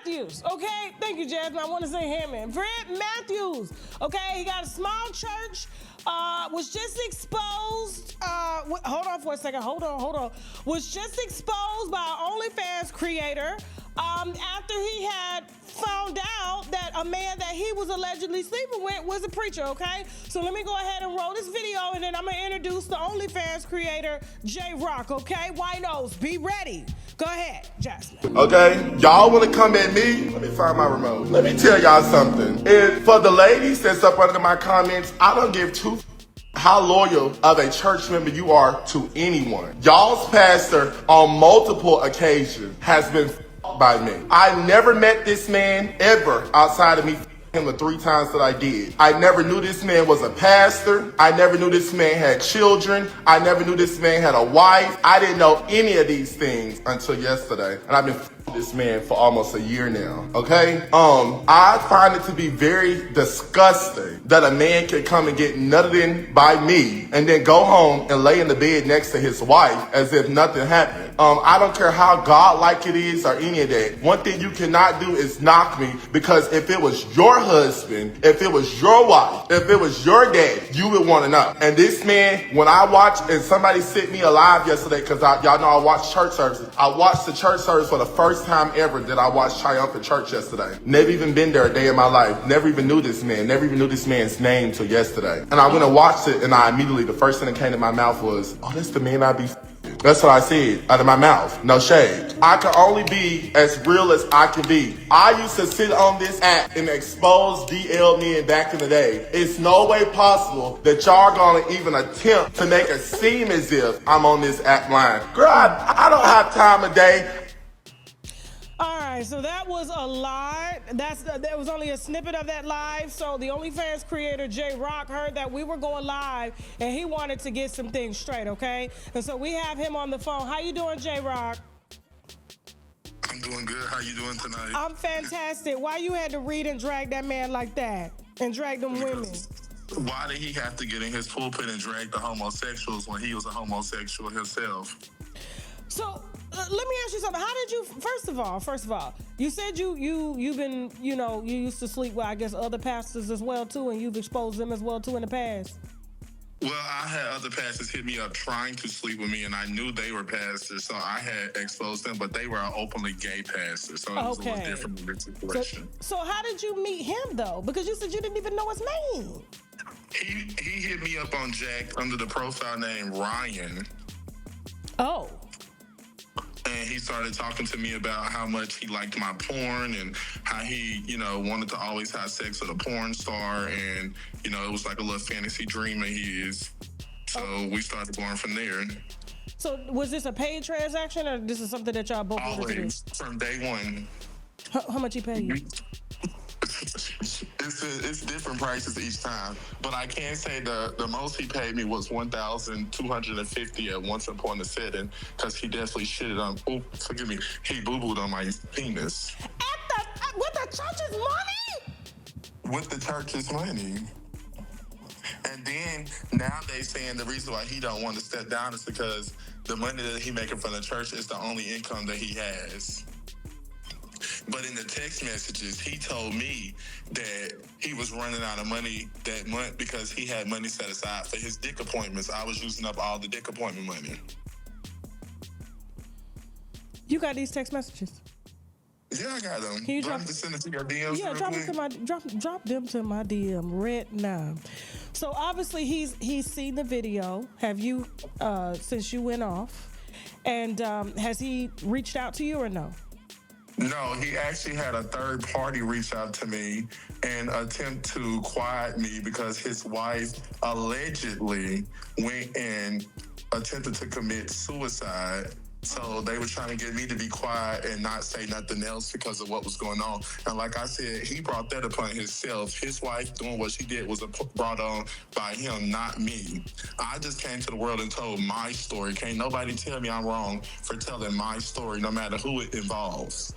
Matthews, okay? Thank you, Jasmine. I want to say Hammond. Fred Matthews, okay? He got a small church, was just exposed. Hold on for a second. Hold on. Was just exposed by an OnlyFans creator after he had found out that a man that he was allegedly sleeping with was a preacher, okay? So let me go ahead and roll this video, and then I'm going to introduce the OnlyFans creator, JRock, okay? Winos, be ready. Go ahead, Jasmine. Okay, y'all want to come at me? Let me find my remote. Let me tell y'all something. And for the ladies that's up under my comments, I don't give two how loyal of a church member you are to anyone. Y'all's pastor on multiple occasions has been by me. I never met this man ever outside of me him the 3 times that I did. I never knew this man was a pastor. I never knew this man had children. I never knew this man had a wife. I didn't know any of these things until yesterday. And I've been this man for almost a year now, okay? I find it to be very disgusting that a man can come and get nutted in by me and then go home and lay in the bed next to his wife as if nothing happened. I don't care how God-like it is or any of that. One thing you cannot do is knock me, because if it was your husband, if it was your wife, if it was your dad, you would want to know. And this man, when I watched, and somebody sent me a live yesterday, because y'all know I watch church services. I watched the church service for the first time ever that I watched Triumphant Church yesterday. Never even been there a day in my life. Never even knew this man. Never even knew this man's name till yesterday. And I went and watched it, and I immediately, the first thing that came to my mouth was, oh, that's the man I be That's what I said out of my mouth. No shade. I can only be as real as I can be. I used to sit on this app and expose DL men back in the day. It's no way possible that y'all gonna even attempt to make it seem as if I'm on this app line. Girl, I don't have time of day. All right, so that was a lie. There was only a snippet of that live. So the OnlyFans creator, JRock, heard that we were going live, and he wanted to get some things straight, okay? And so we have him on the phone. How you doing, JRock? I'm doing good. How you doing tonight? I'm fantastic. Why you had to read and drag that man like that and drag them women? Why did he have to get in his pulpit and drag the homosexuals when he was a homosexual himself? So let me ask you something. How did you? First of all, you said you've been, you used to sleep with, I guess, other pastors as well too, and you've exposed them as well too in the past. Well, I had other pastors hit me up trying to sleep with me, and I knew they were pastors, so I had exposed them, but they were an openly gay pastor, so it was a little different in this situation. So how did you meet him though? Because you said you didn't even know his name. He hit me up on Jack under the profile name Ryan. Oh. And he started talking to me about how much he liked my porn and how he, wanted to always have sex with a porn star. And, it was like a little fantasy dream that he is. So we started going from there. So was this a paid transaction, or this is something that y'all both wanted to do? Always, from day one. How much he paid you? It's different prices each time, but I can say the most he paid me was $1,250 at once upon the setting, because he definitely shitted on. Oh, forgive me. He boo-booed on my penis. With the church's money? With the church's money. And then now they saying the reason why he don't want to step down is because the money that he making from the church is the only income that he has. But in the text messages, he told me that he was running out of money that month because he had money set aside for his dick appointments. I was using up all the dick appointment money. You got these text messages? Yeah, I got them. Can you send it to your DMs? Yeah, drop them to my DM right now. So obviously he's seen the video. Have you, since you went off, and has he reached out to you or no? No, he actually had a third party reach out to me and attempt to quiet me because his wife allegedly went and attempted to commit suicide. So they were trying to get me to be quiet and not say nothing else because of what was going on. And like I said, he brought that upon himself. His wife doing what she did was brought on by him, not me. I just came to the world and told my story. Can't nobody tell me I'm wrong for telling my story, no matter who it involves.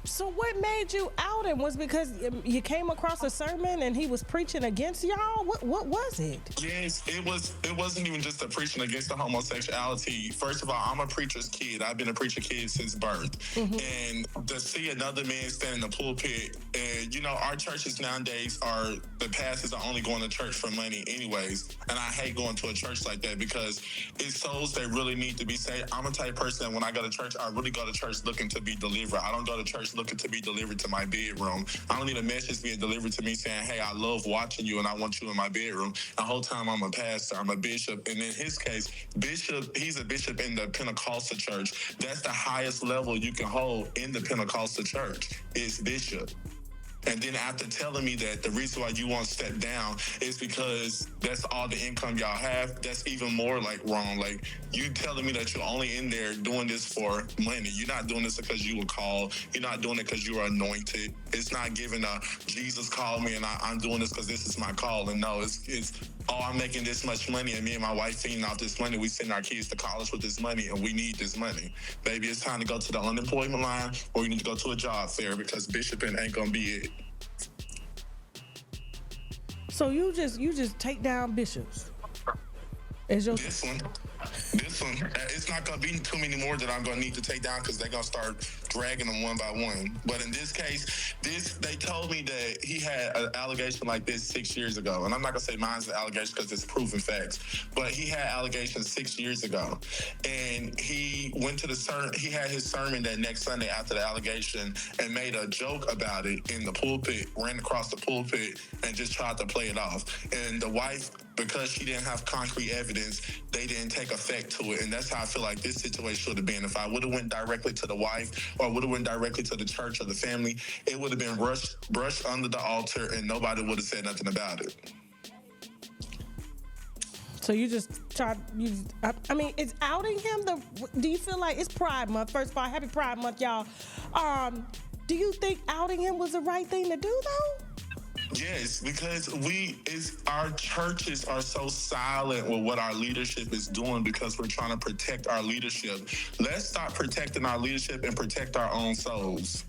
So what made you out him? Was because you came across a sermon and he was preaching against y'all? What was it? Yes, it wasn't even just a preaching against the homosexuality. First of all, I'm a preacher's kid. I've been a preacher kid since birth. And to see another man stand in the pulpit, and our churches nowadays the pastors are only going to church for money anyways. And I hate going to a church like that because it's souls that really need to be saved. I'm a type of person that when I go to church, I really go to church looking to be delivered. I don't go to church looking to be delivered to my bedroom. I don't need a message being delivered to me saying, hey, I love watching you and I want you in my bedroom. The whole time I'm a pastor, I'm a bishop. And in his case, he's a bishop in the Pentecostal church. That's the highest level you can hold in the Pentecostal church is bishop. And then after telling me that the reason why you want to step down is because that's all the income y'all have, that's even more wrong. You telling me that you're only in there doing this for money. You're not doing this because you were called. You're not doing it because you are anointed. It's not giving Jesus called me and I'm doing this because this is my call. And no, it's I'm making this much money and me and my wife feeding off this money. We send our kids to college with this money and we need this money. Baby, it's time to go to the unemployment line or you need to go to a job fair because bishoping ain't going to be it. So you just take down bishops? This one, it's not going to be too many more that I'm going to need to take down because they're going to start dragging them one by one. But in this case, they told me that he had an allegation like this 6 years ago. And I'm not going to say mine's an allegation because it's proven facts. But he had allegations 6 years ago. And he went to he had his sermon that next Sunday after the allegation and made a joke about it in the pulpit, ran across the pulpit and just tried to play it off. And the wife, because she didn't have concrete evidence, they didn't take effect to it. And that's how I feel like this situation should have been. If I would have went directly to the wife or would have went directly to the church or the family, it would have been brushed under the altar and nobody would have said nothing about it. So you just tried, is outing him do you feel like it's Pride Month? First of all, happy Pride Month, y'all. Do you think outing him was the right thing to do though? Yes, because our churches are so silent with what our leadership is doing because we're trying to protect our leadership. Let's stop protecting our leadership and protect our own souls.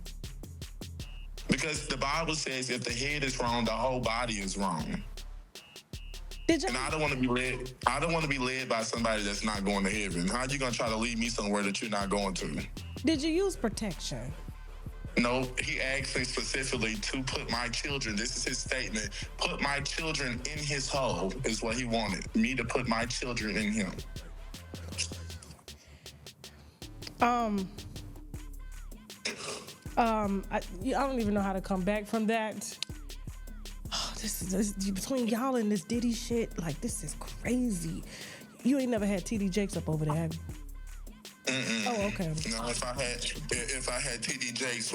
Because the Bible says if the head is wrong, the whole body is wrong. And I don't want to be led. I don't want to be led by somebody that's not going to heaven. How are you going to try to lead me somewhere that you're not going to? Did you use protection? No, he asked me specifically to put my children, this is his statement, put my children in his hole is what he wanted, me to put my children in him. I don't even know how to come back from that. Oh, this is between y'all and this Diddy shit, this is crazy. You ain't never had TD Jakes up over there, have you? Oh, okay. No, if I had TD Jakes,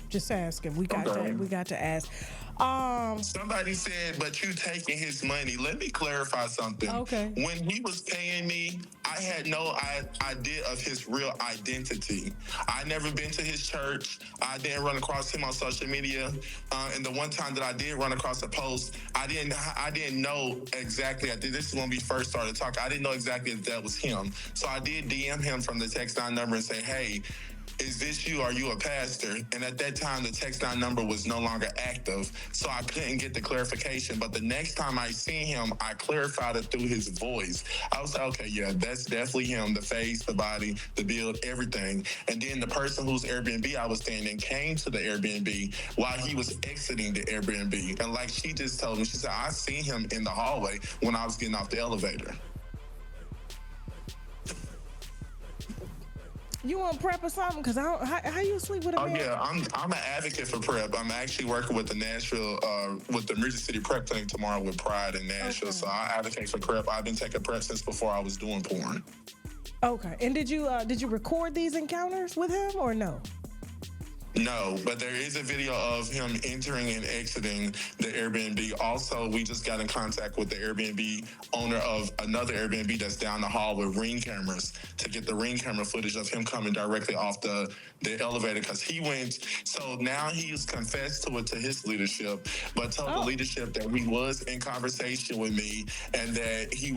Just asking. We got to ask. Somebody said, but you taking his money. Let me clarify something. Okay. When he was paying me, I had no idea of his real identity. I never been to his church. I didn't run across him on social media. And the one time that I did run across a post, I didn't know exactly. This is when we first started talking. I didn't know exactly that was him. So I did DM him from the text line number and say, hey, is this you? Are you a pastor? And at that time, the text line number was no longer active, so I couldn't get the clarification. But the next time I seen him, I clarified it through his voice. I was like, okay, yeah, that's definitely him, the face, the body, the build, everything. And then the person whose Airbnb I was staying in came to the Airbnb while he was exiting the Airbnb. And like she just told me, she said, I seen him in the hallway when I was getting off the elevator. You want prep or something? Because how you sleep with a man? Oh yeah, I'm an advocate for prep. I'm actually working with the Nashville, with the Music City Prep Clinic tomorrow with Pride in Nashville. Okay. So I advocate for prep. I've been taking prep since before I was doing porn. Okay, and did you record these encounters with him or no? No, but there is a video of him entering and exiting the Airbnb. Also, we just got in contact with the Airbnb owner of another Airbnb that's down the hall with Ring cameras to get the Ring camera footage of him coming directly off the elevator, because he went. So now he's confessed to it to his leadership, but told the leadership that he was in conversation with me and that he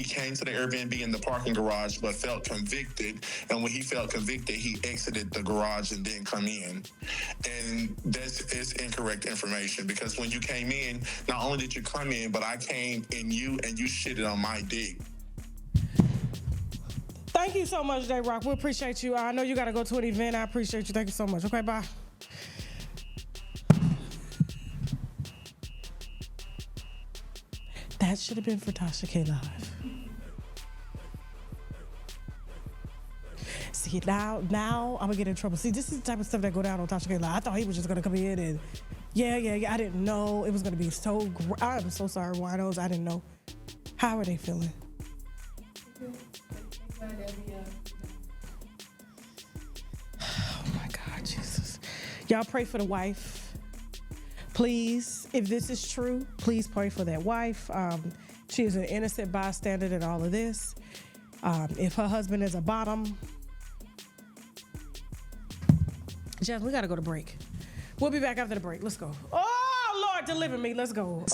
came to the Airbnb in the parking garage but felt convicted. And when he felt convicted, he exited the garage and didn't come in. And this is incorrect information, because when you came in, not only did you come in, but I came in you and you shitted on my dick. Thank you so much, JRock. We appreciate you. I know you got to go to an event. I appreciate you. Thank you so much. Okay, bye. That should have been for Tasha K Live. See, now I'm gonna get in trouble. See, this is the type of stuff that go down on Tasha K Live. I thought he was just gonna come in and yeah. I didn't know it was gonna be so. I'm so sorry, winos. I didn't know. How are they feeling? Oh my God, Jesus! Y'all pray for the wife, please. If this is true, please pray for that wife. She is an innocent bystander in all of this. If her husband is a bottom. Jeff, we gotta go to break. We'll be back after the break. Let's go. Oh, Lord, deliver me. Let's go.